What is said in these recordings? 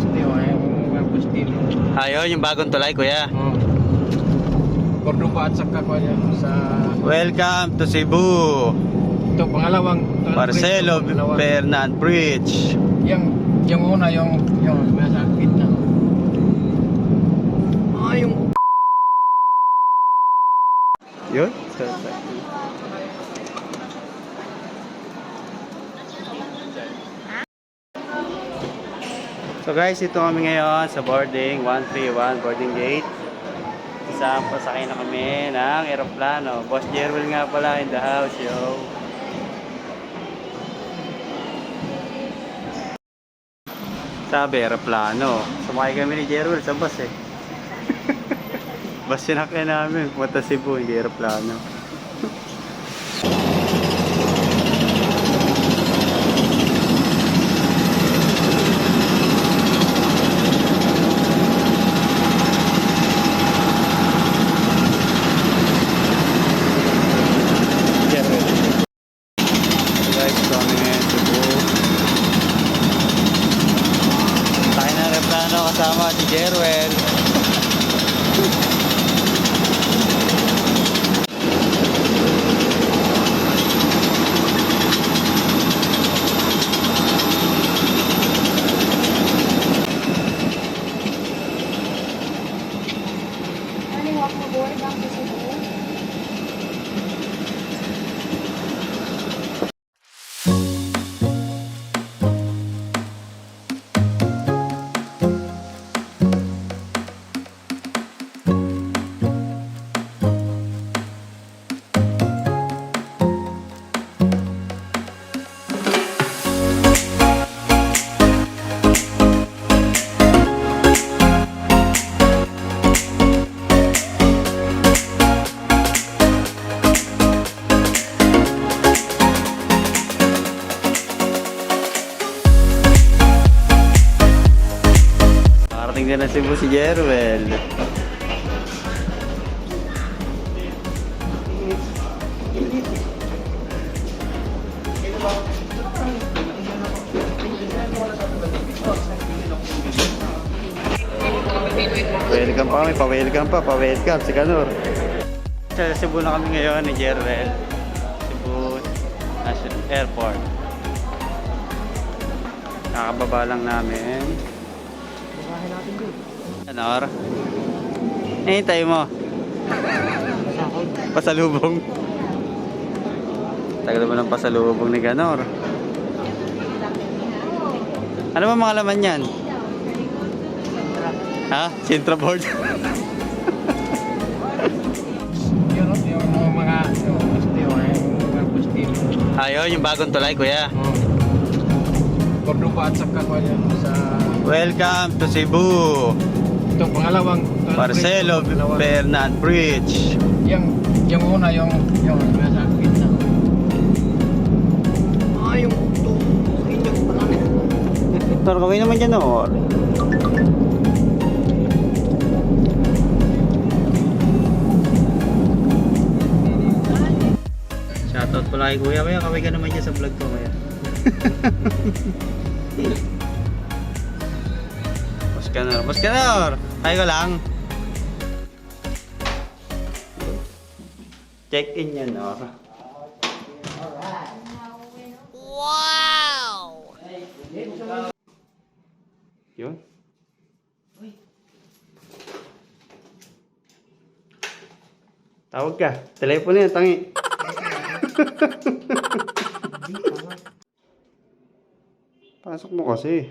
poste o yung mga poste. Ayun, yung bagong tulay, kuya. Cordoba at saka ko yan sa Welcome to Cebu. ito pangalawang Marcelo Fernan Bridge. yung una yung nasa gitna. Yung Yun. So guys, ito kami ngayon sa boarding 131 boarding gate. Isang pasakay na kami ng eroplano. Boss Jerwell nga pala in the house, yo. Sabi, eroplano. Sumakay kami ni Jerwell sa bus eh. Bus sinakay namin. Punta Cebu, hindi eroplano. Kasama si Jerwell. Walk mo board back to Cebu. Parating na Cebu si Jerwell. Welcome pa kami, pa-welcome si Kanor. Sa Cebu na kami ngayon ni Jerwell. Cebu National Airport. Nakababa lang namin. Kanor? Hintay mo. Pasalubong. Tagal mo ng pasalubong ni Kanor. Ano ba mga laman yan? Ha? Sintra board? yung mga poste o yung mga poste. Ayun, yung bagong tulay, kuya. Cordoba at saka ko yan sa Welcome to Cebu. ito pangalawang Marcelo Fernan Bridge. yung una yung nasa gitna. Yung ito pala. Tor, kawin naman dyan, or? Shoutout pala kay kuya. Kuya, kawin ka naman dyan sa vlog ko, kuya. Boss Kanor. Kaya ko lang. Check in yan, or? Wow! Yun. Tawag ka. Telepono yan, tangi. Pasok mo kasi.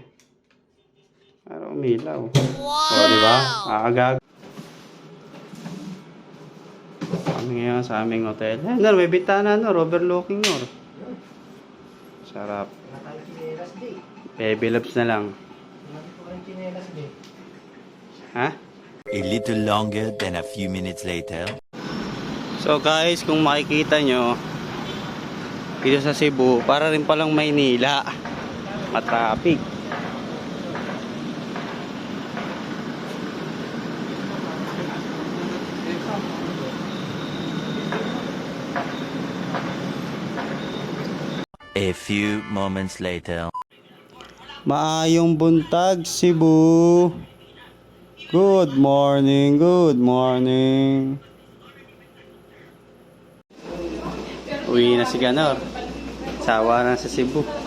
Para umilaw. Wow! O, diba? Aagag. Kami ngayon sa aming hotel. Nor, may bitana, Nor. Overlooking, Nor. Sarap. Baby loves na lang. Ha? A little longer than a few minutes later. So guys, kung makikita nyo, dito sa Cebu, para rin palang Maynila. Matraffic. A few moments later. Maayong buntag, Cebu. Good morning, good morning. Uwi na si Ganor. Sawa na sa Cebu.